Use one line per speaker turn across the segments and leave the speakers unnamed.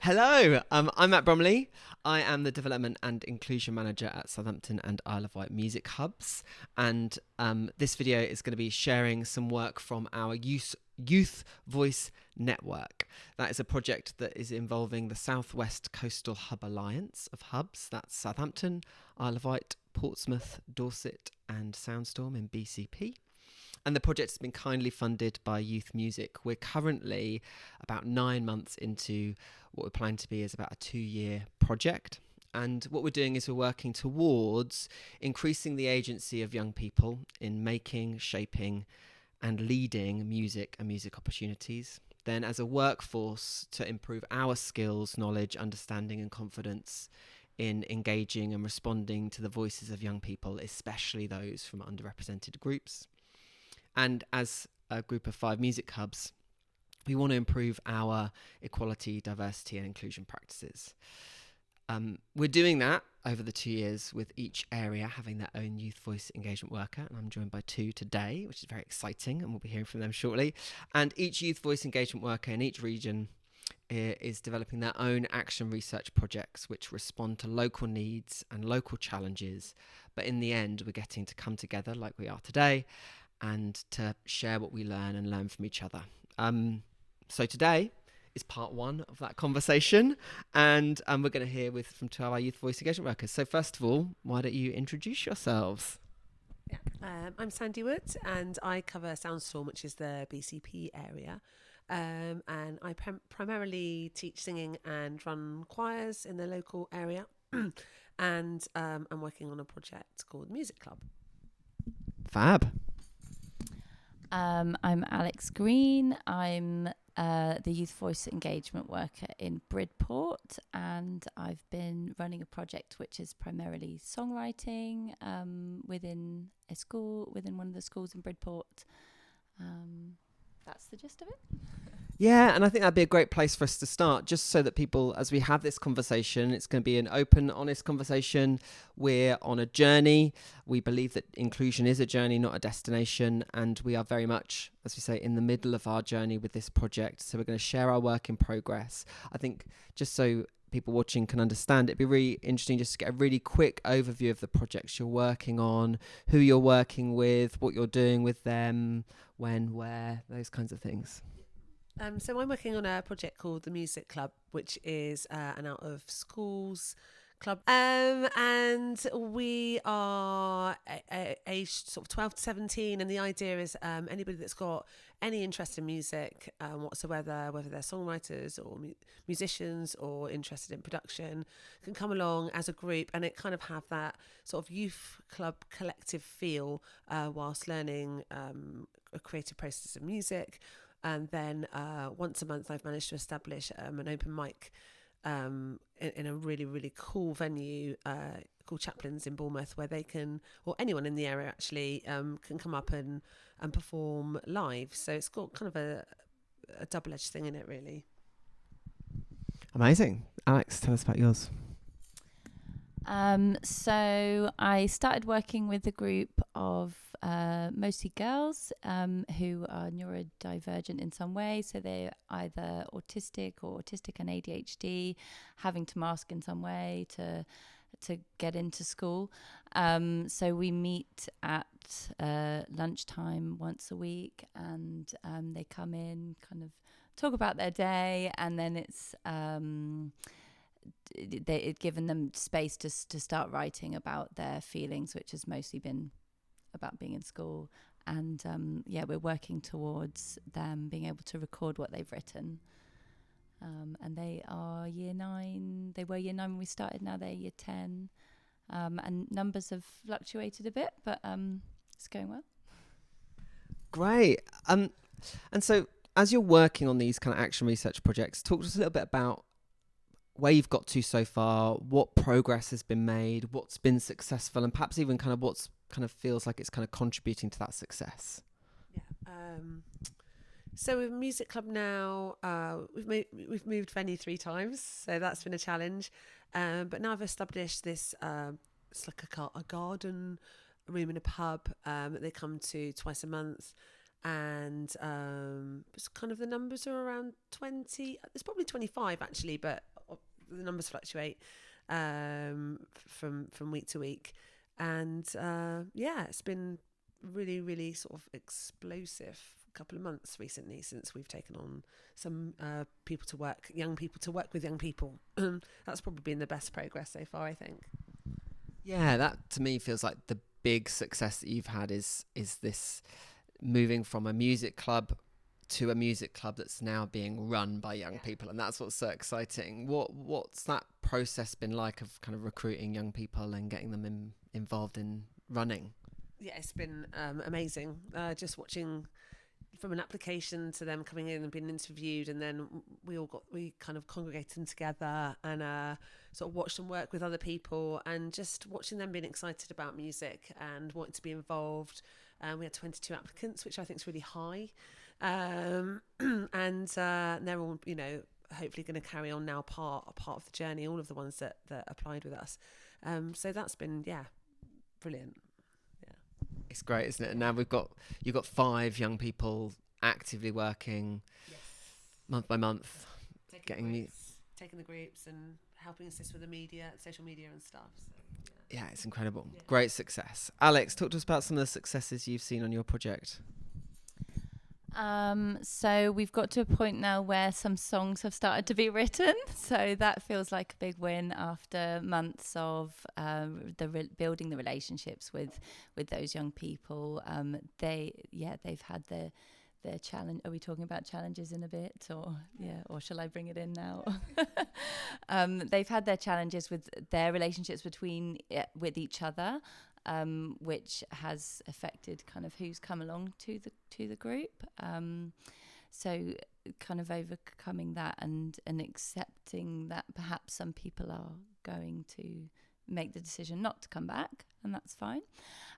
Hello, I'm Matt Bromley. I am the Development and Inclusion Manager at Southampton and Isle of Wight Music Hubs. And this video is going to be sharing some work from our Youth Voice Network. That is a project that is involving the South West Coastal Hub Alliance of hubs. That's Southampton, Isle of Wight, Portsmouth, Dorset, and Soundstorm in BCP. And the project has been kindly funded by Youth Music. We're currently about 9 months into what we're planning to be is about a 2-year project. And what we're doing is we're working towards increasing the agency of young people in making, shaping, and leading music and music opportunities. Then as a workforce to improve our skills, knowledge, understanding, and confidence in engaging and responding to the voices of young people, especially those from underrepresented groups. And as a group of 5 music hubs, we want to improve our equality, diversity, and inclusion practices. We're doing that over the 2 years with each area having their own youth voice engagement worker. And I'm joined by 2 today, which is very exciting, and we'll be hearing from them shortly. And each youth voice engagement worker in each region is developing their own action research projects which respond to local needs and local challenges. But in the end, we're getting to come together like we are today and to share what we learn and learn from each other. So today is part 1 of that conversation, and we're going to hear from 2 of our youth voice engagement workers. So first of all, why don't you introduce yourselves?
I'm Sandie and I cover Soundstorm, which is the BCP area. And I primarily teach singing and run choirs in the local area. And I'm working on a project called Music Club.
Fab.
I'm Alex Green. I'm the Youth Voice Engagement Worker in Bridport, and I've been running a project which is primarily songwriting within a school, within one of the schools in Bridport. That's the gist of it.
Yeah, and I think that'd be a great place for us to start, just so that people, as we have this conversation, it's going to be an open, honest conversation. We're on a journey. We believe that inclusion is a journey, not a destination, and we are very much, as we say, in the middle of our journey with this project. So we're going to share our work in progress. I think just so people watching can understand, it'd be really interesting just to get a really quick overview of the projects you're working on, who you're working with, what you're doing with them, when, where, those kinds of things.
So I'm working on a project called the Music Club, which is an out of schools club. And we are aged sort of 12 to 17. And the idea is anybody that's got any interest in music whatsoever, whether they're songwriters or musicians or interested in production, can come along as a group and it kind of have that sort of youth club collective feel whilst learning a creative process of music. And then once a month, I've managed to establish an open mic in a really, really cool venue called Chaplains in Bournemouth, where they can, or anyone in the area actually, can come up and perform live. So it's got kind of a double-edged thing in it, really.
Amazing. Alex, tell us about yours.
So I started working with a group of mostly girls who are neurodivergent in some way. So they're either autistic and ADHD, having to mask in some way to get into school. So we meet at lunchtime once a week, and they come in, kind of talk about their day, and then it's it given them space to start writing about their feelings, which has mostly been about being in school. And we're working towards them being able to record what they've written. And they are year 9. They were year 9 when we started. Now they're year 10. And numbers have fluctuated a bit, but it's going well.
Great. And so as you're working on these kind of action research projects, talk to us a little bit about where you've got to so far, what progress has been made, what's been successful, and perhaps even kind of what's kind of feels like it's kind of contributing to that success.
Yeah. So with Music Club now, we've moved venue 3 times, so that's been a challenge. But now I've established this, it's like a garden room in a pub that they come to twice a month. and it's kind of the numbers are around 20. It's probably 25 actually, but the numbers fluctuate from week to week. And it's been really, really sort of explosive couple of months recently since we've taken on some young people to work with young people. That's probably been the best progress so far, I think.
Yeah, that to me feels like the big success that you've had is this moving from a music club to a music club that's now being run by young people, and that's what's so exciting. What's that process been like of kind of recruiting young people and getting them involved in running?
Yeah, it's been amazing. Just watching from an application to them coming in and being interviewed, and then we kind of congregated them together and sort of watched them work with other people, and just watching them being excited about music and wanting to be involved. We had 22 applicants, which I think is really high. And they're all, hopefully going to carry on now part of the journey, all of the ones that applied with us. So that's been, brilliant.
It's great, isn't it? And now you've got 5 young people actively working month by month, taking
the groups and helping assist with the media, social media and stuff. So,
yeah, it's incredible. Yeah. Great success. Alex, talk to us about some of the successes you've seen on your project.
So we've got to a point now where some songs have started to be written. So that feels like a big win after months of building the relationships with those young people. They've had their challenge. Are we talking about challenges in a bit, or shall I bring it in now? They've had their challenges with their relationships with each other. Which has affected kind of who's come along to the group. So kind of overcoming that and accepting that perhaps some people are going to make the decision not to come back, and that's fine.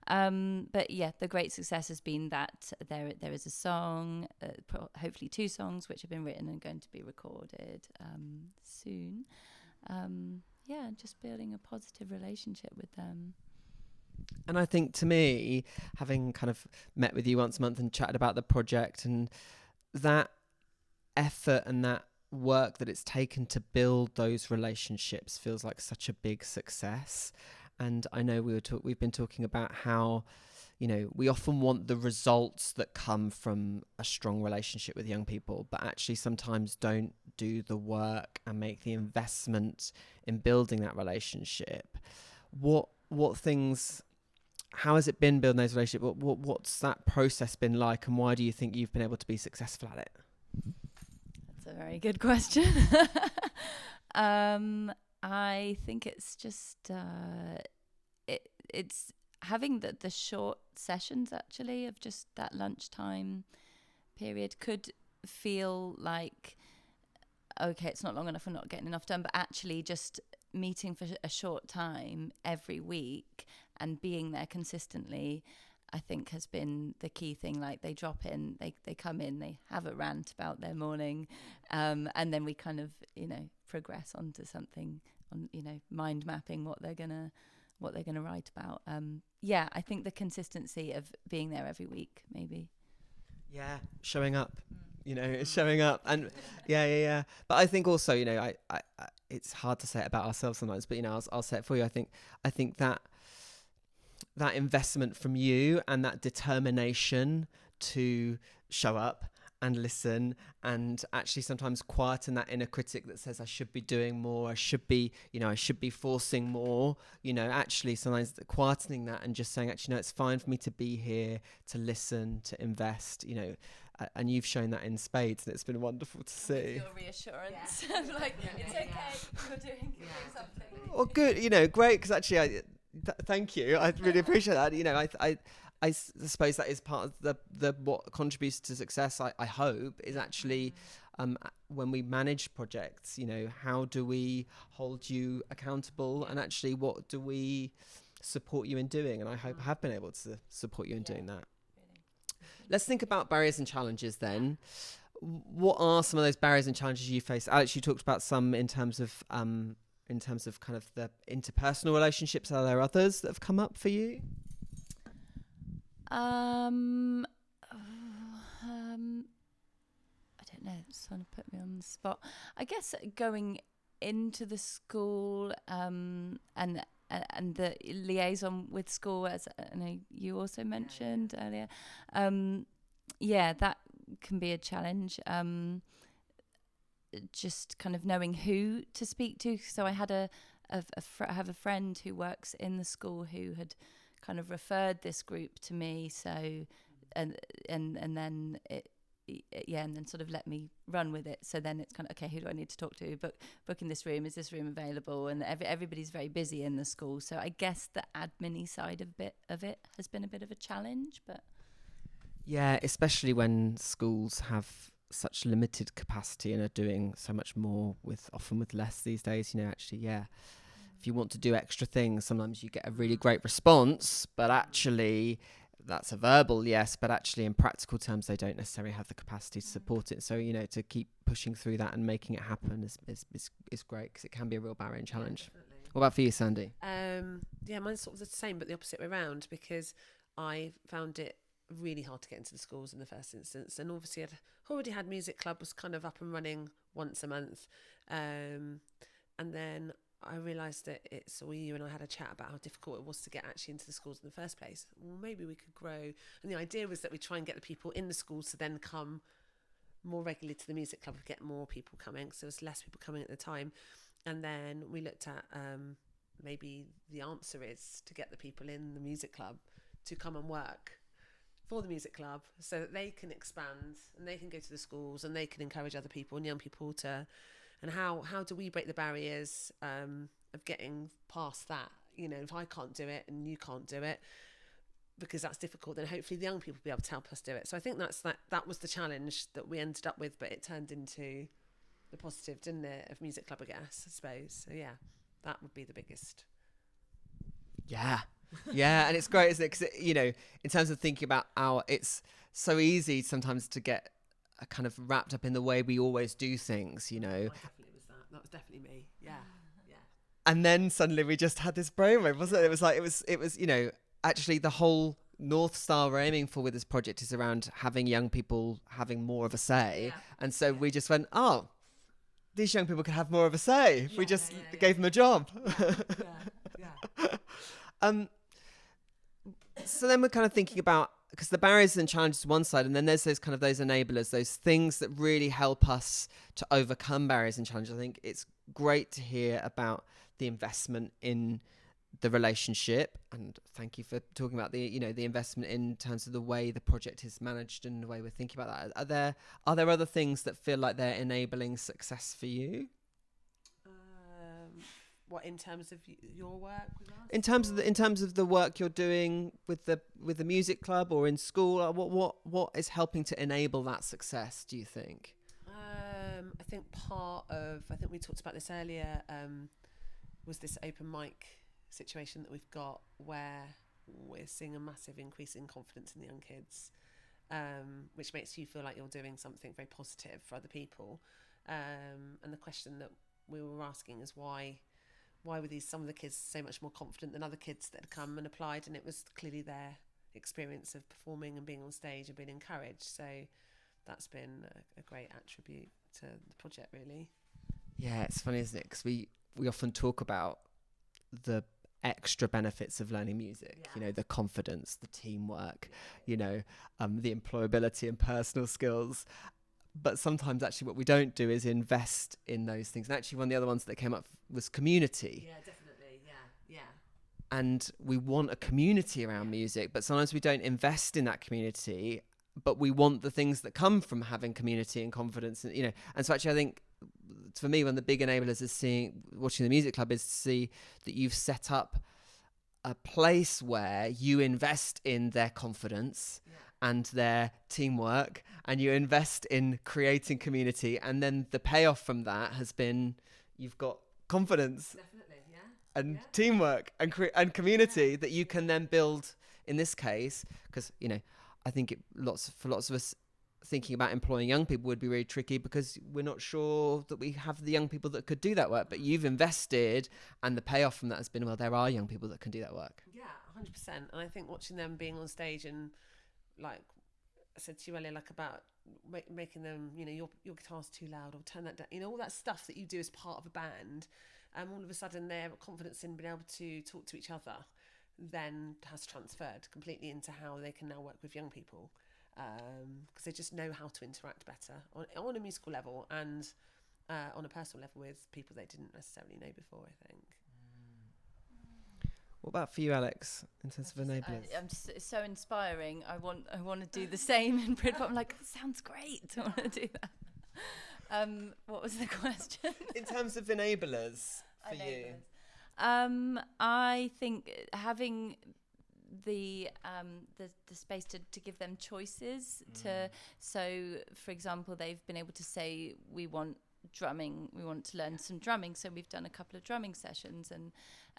But the great success has been that there is a song, hopefully 2 songs, which have been written and going to be recorded soon. Just building a positive relationship with them.
And I think, to me, having kind of met with you once a month and chatted about the project, and that effort and that work that it's taken to build those relationships feels like such a big success. And I know we've been talking about how, we often want the results that come from a strong relationship with young people, but actually sometimes don't do the work and make the investment in building that relationship. How has it been building those relationships? What's that process been like, and why do you think you've been able to be successful at it?
That's a very good question. I think it's just it's having the short sessions, actually, of just that lunchtime period could feel like, okay, it's not long enough, we're not getting enough done, but actually just meeting for a short time every week and being there consistently, I think, has been the key thing. Like, they drop in, they come in, they have a rant about their morning, and then we kind of progress onto something on mind mapping what they're gonna write about. I think the consistency of being there every week, maybe.
Yeah, showing up. Showing up, and yeah. But I think also, I it's hard to say it about ourselves sometimes, but I'll say it for you. I think that investment from you and that determination to show up and listen, and actually sometimes quieten that inner critic that says I should be doing more, I should be forcing more, actually sometimes quietening that and just saying, actually, no, it's fine for me to be here, to listen, to invest, and you've shown that in spades, and it's been wonderful to see.
Your reassurance, it's okay, you're doing something.
Well, good, great, because actually, thank you. I really appreciate that. I suppose that is part of the what contributes to success. I hope is actually when we manage projects. How do we hold you accountable, and actually what do we support you in doing? And I hope I have been able to support you in doing that. Let's think about barriers and challenges then. What are some of those barriers and challenges you face? Alex, you talked about some in terms of kind of the interpersonal relationships. Are there others that have come up for you?
I don't know, someone put me on the spot. I guess going into the school and the liaison with school, as I know you also mentioned earlier, that can be a challenge. Just kind of knowing who to speak to. So I had I have a friend who works in the school who had kind of referred this group to me. So and then and then sort of let me run with it. So then it's kind of, okay, who do I need to talk to? Book in this room. Is this room available? And everybody's very busy in the school. So I guess the admin-y side of it has been a bit of a challenge. But
yeah, especially when schools have such limited capacity and are doing so much more often with less these days. Actually, if you want to do extra things, sometimes you get a really great response, but actually that's a verbal yes, but actually in practical terms they don't necessarily have the capacity to support it. So to keep pushing through that and making it happen is great, because it can be a real barrier and challenge. What about for you, Sandie?
Mine's sort of the same, but the opposite way around, because I found it really hard to get into the schools in the first instance, and obviously I'd already had music club, was kind of up and running once a month, and then I realised that you and I had a chat about how difficult it was to get actually into the schools in the first place. Well, maybe we could grow, and the idea was that we try and get the people in the schools to then come more regularly to the music club, get more people coming, so there was less people coming at the time. And then we looked at maybe the answer is to get the people in the music club to come and work for the music club, so that they can expand and they can go to the schools and they can encourage other people and young people to. And how do we break the barriers of getting past that? If I can't do it and you can't do it, because that's difficult, then hopefully the young people will be able to help us do it. So I think that was the challenge that we ended up with, but it turned into the positive, didn't it, of music club, I guess, I suppose. So yeah, that would be the biggest.
Yeah, and it's great, isn't it? Because in terms of thinking about it's so easy sometimes to get kind of wrapped up in the way we always do things.
I definitely was that. That was definitely me. Yeah.
And then suddenly we just had this brainwave, wasn't it? It was like it was actually the whole North Star we're aiming for with this project is around having young people having more of a say. And so we just went, these young people could have more of a say if we just gave them a job. So then we're kind of thinking about, because the barriers and challenges one side, and then there's those enablers, those things that really help us to overcome barriers and challenges. I think it's great to hear about the investment in the relationship, and thank you for talking about the investment in terms of the way the project is managed and the way we're thinking about that. Are there other things that feel like they're enabling success for you?
What, in terms of your work with us? In
terms of the work you're doing with the music club or in school, what is helping to enable that success, do you think?
I think we talked about this earlier, was this open mic situation that we've got, where we're seeing a massive increase in confidence in the young kids, which makes you feel like you're doing something very positive for other people. And the question that we were asking is why were some of the kids so much more confident than other kids that had come and applied? And it was clearly their experience of performing and being on stage and being encouraged. So that's been a great attribute to the project, really.
Yeah, it's funny, isn't it? Because we often talk about the extra benefits of learning music, the confidence, the teamwork, the employability and personal skills. But sometimes actually what we don't do is invest in those things. And actually one of the other ones that came up was community.
Yeah, definitely. Yeah.
And we want a community around music, but sometimes we don't invest in that community, but we want the things that come from having community and confidence. And, and so actually I think for me, one of the big enablers is watching the music club is to see that you've set up a place where you invest in their confidence and their teamwork, and you invest in creating community, and then the payoff from that has been you've got confidence and teamwork and community that you can then build in this case, because I think for lots of us thinking about employing young people would be really tricky, because we're not sure that we have the young people that could do that work. But you've invested, and the payoff from that has been, well, there are young people that can do that work.
Yeah, 100%. And I think watching them being on stage and like said to you earlier, like about making them, you know, your guitar's too loud, or turn that down, you know, all that stuff that you do as part of a band. All of a sudden their confidence in being able to talk to each other then has transferred completely into how they can now work with young people, because they just know how to interact better on a musical level and on a personal level with people they didn't necessarily know before, I think.
What about for you, Alex, in terms of enablers?
It's so inspiring. I want to do the same in Britpop. I'm like, sounds great. I want to do that. What was the question?
In terms of enablers for you?
I think having the space to give them choices. So, for example, they've been able to say, we want drumming, we want to learn some drumming, so we've done a couple of drumming sessions,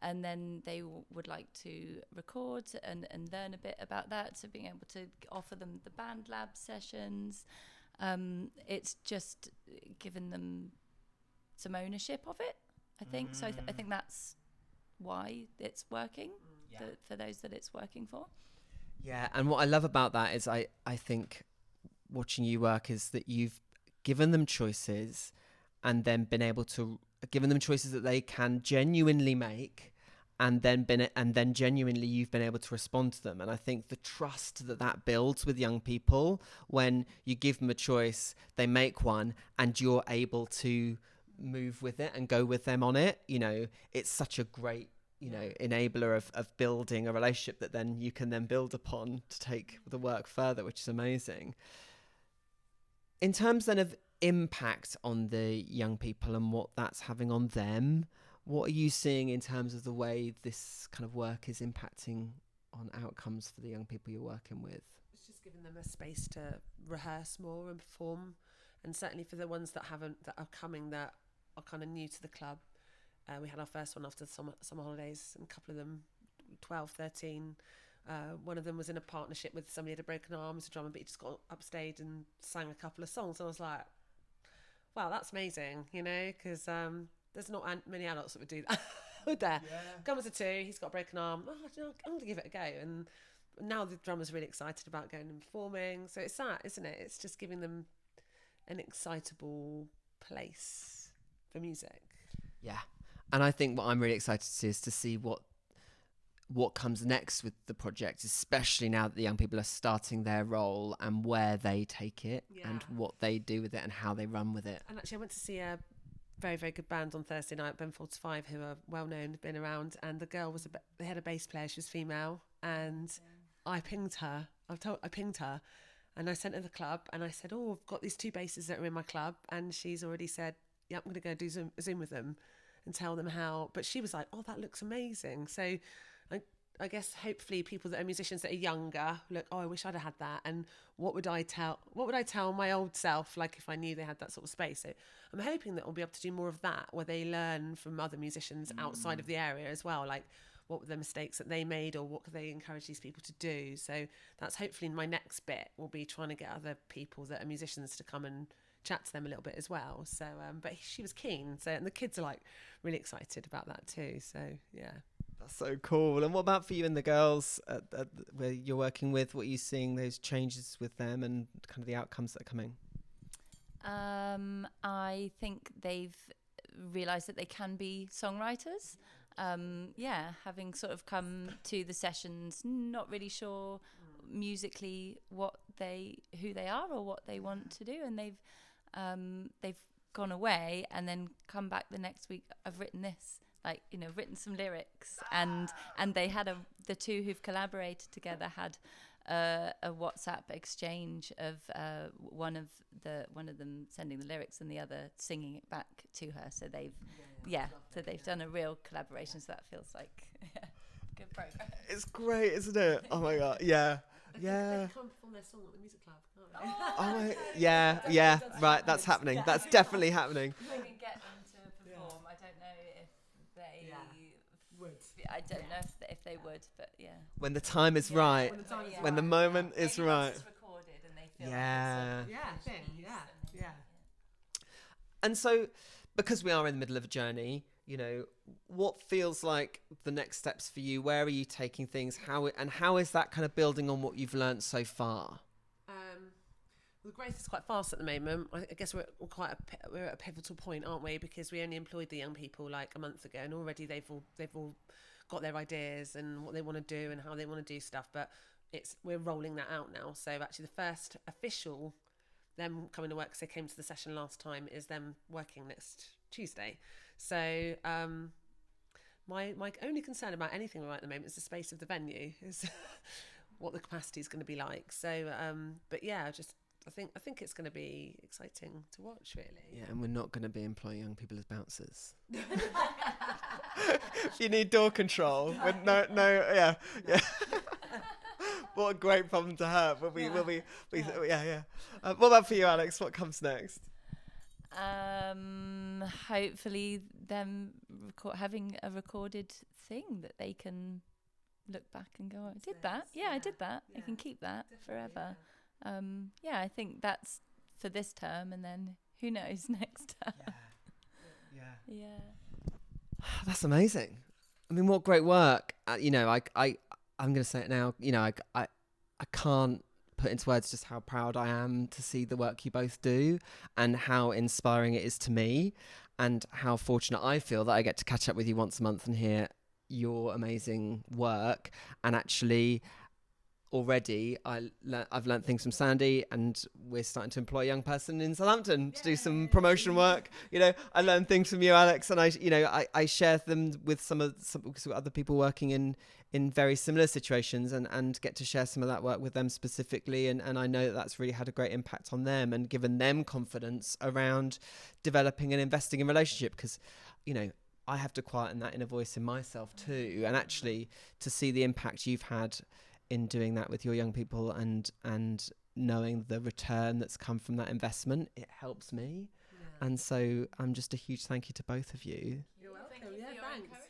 and then they would like to record and learn a bit about that, so being able to offer them the band lab sessions. It's just given them some ownership of it, I think. So I think that's why it's working for those that it's working for.
Yeah, and what I love about that is I think watching you work is that you've given them choices and then been able to given them choices that they can genuinely make, and then genuinely you've been able to respond to them. And I think the trust that builds with young people, when you give them a choice, they make one, and you're able to move with it and go with them on it, you know, it's such a great, you know, enabler of building a relationship that then you can then build upon to take the work further, which is amazing. In terms then of impact on the young people and what that's having on them, what are you seeing in terms of the way this kind of work is impacting on outcomes for the young people you're working with?
It's just giving them a space to rehearse more and perform, and certainly for the ones that are coming, that are kind of new to the club. We had our first one after the summer holidays, and a couple of them, 12, 13. One of them was in a partnership with somebody who had a broken arm as a drummer, but he just got upstage and sang a couple of songs. And I was like, wow, that's amazing, you know, because there's not many adults that would do that, would there? Yeah. Comes to 2, he's got a broken arm. Oh, I'm going to give it a go. And now the drummer's really excited about going and performing. So it's that, isn't it? It's just giving them an excitable place for music.
Yeah. And I think what I'm really excited to see is to see what comes next with the project, especially now that the young people are starting their role, and where they take it and what they do with it and how they run with it.
And actually I went to see a very, very good band on Thursday night, Ben 45, who are well known, been around, and the girl they had a bass player, she was female, and I pinged her and I sent her the club, and I said, oh, I've got these 2 basses that are in my club, and she's already said, yeah, I'm going to go do Zoom with them and tell them how. But she was like, oh, that looks amazing. So I guess hopefully people that are musicians that are younger look, oh, I wish I'd have had that, and what would I tell my old self, like, if I knew they had that sort of space. So I'm hoping that we'll be able to do more of that, where they learn from other musicians outside of the area as well, like what were the mistakes that they made, or what could they encourage these people to do. So that's hopefully my next bit, will be trying to get other people that are musicians to come and chat to them a little bit as well. So but she was keen, so, and the kids are like really excited about that too, so yeah.
That's so cool. And what about for you and the girls where you're working with? What are you seeing, those changes with them and kind of the outcomes that are coming?
I think they've realised that they can be songwriters. Having sort of come to the sessions, not really sure musically who they are or what they want to do, and they've gone away and then come back the next week. I've written this. Like, you know, written some lyrics, and they had the 2 who've collaborated together had a WhatsApp exchange of one of them sending the lyrics and the other singing it back to her. So they've done a real collaboration. So that feels like good progress.
It's great, isn't it? Oh my god, yeah.
They can't perform their song at the music club.
Oh yeah, right. That's happening. That's definitely happening.
We can get them to perform. I don't know if they would. I don't know if they would, but yeah.
When the time is right, when the moment is right.
It's recorded and they feel
yeah.
And so, because we are in the middle of a journey, you know, what feels like the next steps for you? Where are you taking things? How is that kind of building on what you've learned so far?
The growth is quite fast at the moment. I guess we're at a pivotal point, aren't we? Because we only employed the young people like a month ago, and already they've all got their ideas and what they want to do and how they want to do stuff. But we're rolling that out now. So actually, the first official them coming to work, because they came to the session last time, is them working next Tuesday. So my only concern about anything right at the moment is the space of the venue, is what the capacity is going to be like. So, but yeah, I think it's going to be exciting to watch, really.
Yeah, and we're not going to be employing young people as bouncers. If you need door control, yeah. What a great problem to have. What about for you, Alex? What comes next?
Hopefully them having a recorded thing that they can look back and go, I did that. Yeah, I did that. I can keep that forever. Yeah. I think that's for this term, and then who knows next term. Yeah.
That's amazing. I mean, what great work. I'm going to say it now. I can't put into words just how proud I am to see the work you both do, and how inspiring it is to me, and how fortunate I feel that I get to catch up with you once a month and hear your amazing work. And actually, already I've learnt things from Sandie, and we're starting to employ a young person in Southampton to do some promotion work. I learned things from you, Alex, and I share them with some other people working in very similar situations, and get to share some of that work with them specifically, and I know that's really had a great impact on them and given them confidence around developing and investing in relationship, because I have to quieten that inner voice in myself too, and actually to see the impact you've had in doing that with your young people, and knowing the return that's come from that investment, it helps me. And so just a huge thank you to both of you.
You're welcome. Thanks.